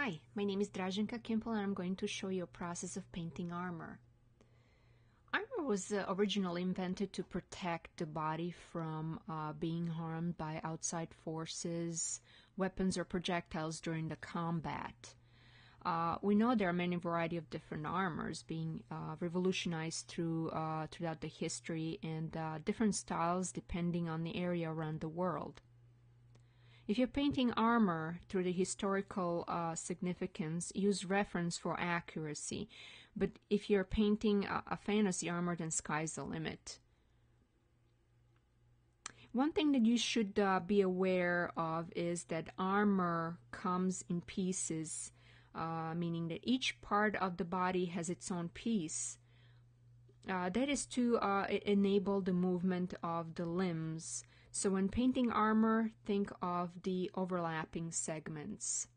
Hi, my name is Drazenka Kimpel and I'm going to show you a process of painting armor. Armor was originally invented to protect the body from being harmed by outside forces, weapons, or projectiles during the combat. We know there are many variety of different armors being revolutionized throughout the history and different styles depending on the area around the world. If you're painting armor through the historical significance, use reference for accuracy. But if you're painting a fantasy armor, then sky's the limit. One thing that you should be aware of is that armor comes in pieces, meaning that each part of the body has its own piece. That is to enable the movement of the limbs. So when painting armor, think of the overlapping segments.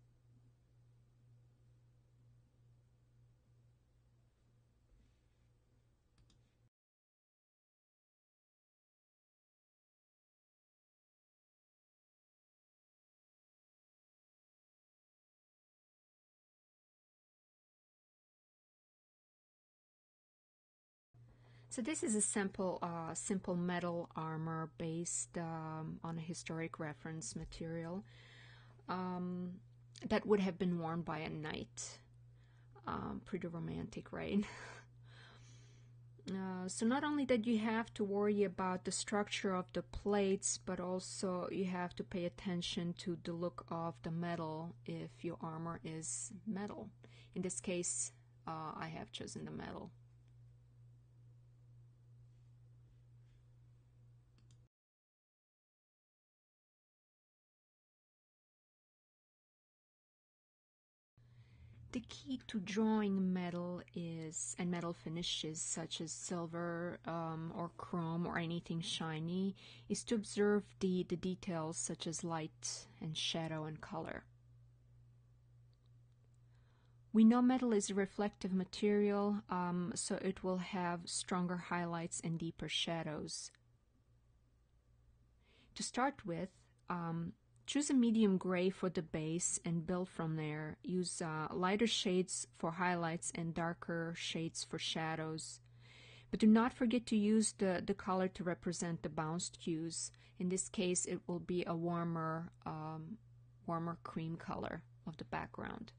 So this is a simple metal armor based on a historic reference material that would have been worn by a knight. Pretty romantic, right? So not only that you have to worry about the structure of the plates, but also you have to pay attention to the look of the metal if your armor is metal. In this case, I have chosen the metal. The key to drawing metal and metal finishes such as silver or chrome or anything shiny, is to observe the details such as light and shadow and color. We know metal is a reflective material, so it will have stronger highlights and deeper shadows. To start with, choose a medium gray for the base and build from there. Use lighter shades for highlights and darker shades for shadows. But do not forget to use the color to represent the bounced hues. In this case, it will be a warmer cream color of the background.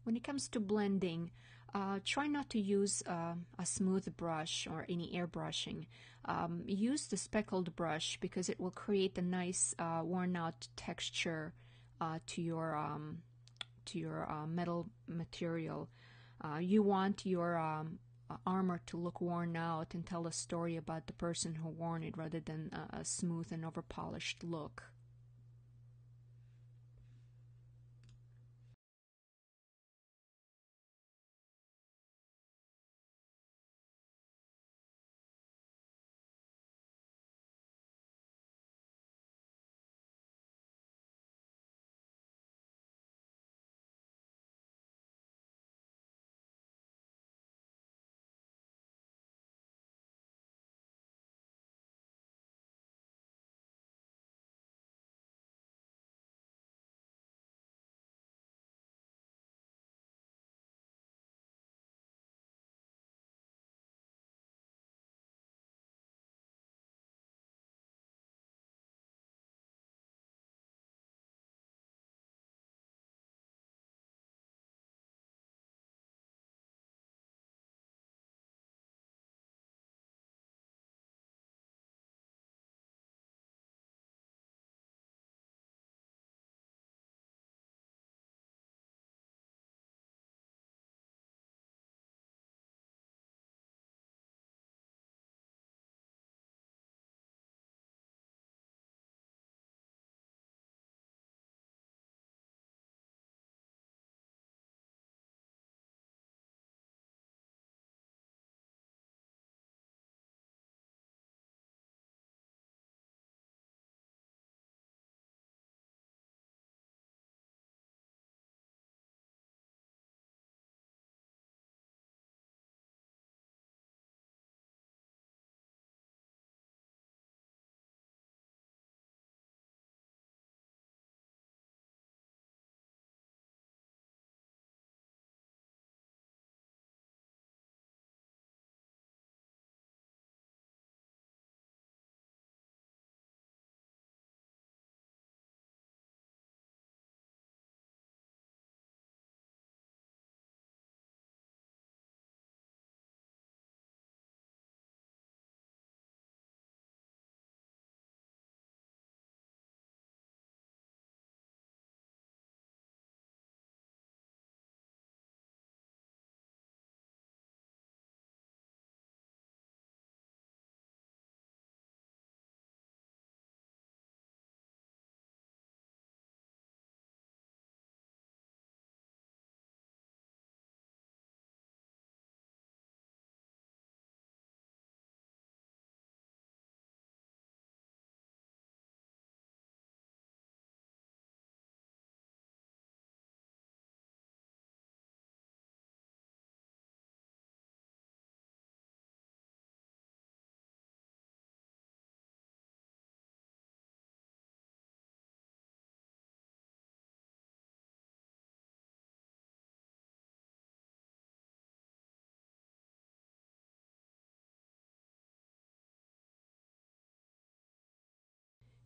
When it comes to blending, try not to use a smooth brush or any airbrushing. Use the speckled brush because it will create a nice worn out texture to your metal material. You want your armor to look worn out and tell a story about the person who worn it rather than a smooth and over-polished look.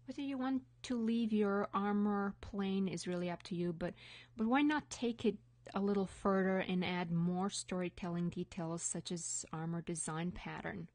Whether you want to leave your armor plain is really up to you, but why not take it a little further and add more storytelling details such as armor design pattern?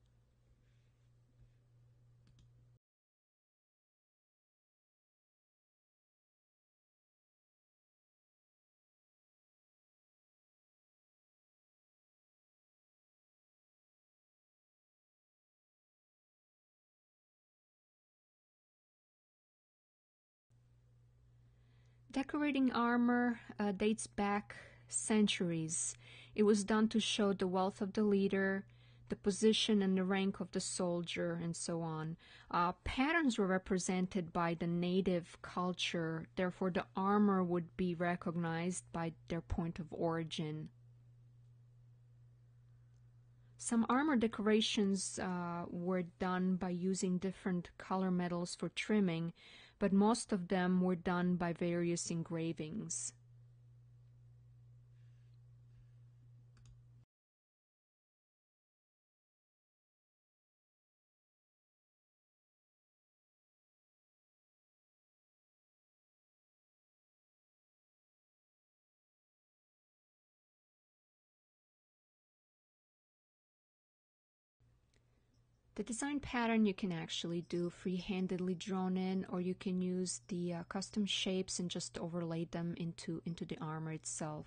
Decorating armor dates back centuries. It was done to show the wealth of the leader, the position and the rank of the soldier, and so on. Patterns were represented by the native culture, therefore, the armor would be recognized by their point of origin. Some armor decorations were done by using different color metals for trimming, but most of them were done by various engravings. The design pattern you can actually do free-handedly drawn in, or you can use the custom shapes and just overlay them into the armor itself.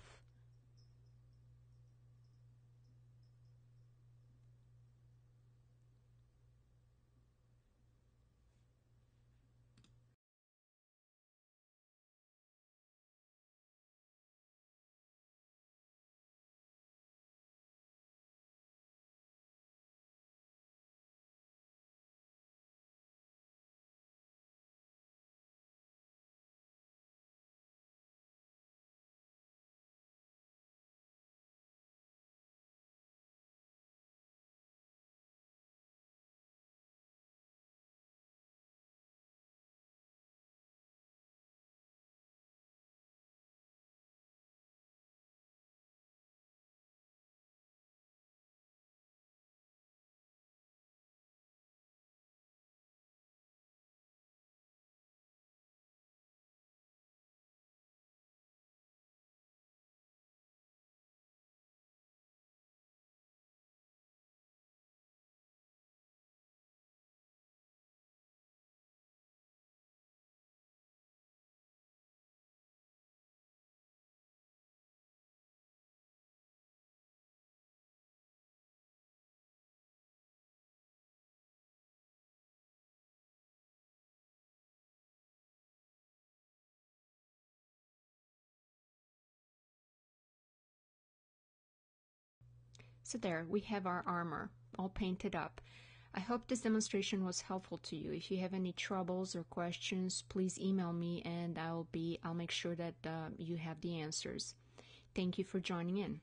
So there, we have our armor all painted up. I hope this demonstration was helpful to you. If you have any troubles or questions, please email me and I'll make sure that you have the answers. Thank you for joining in.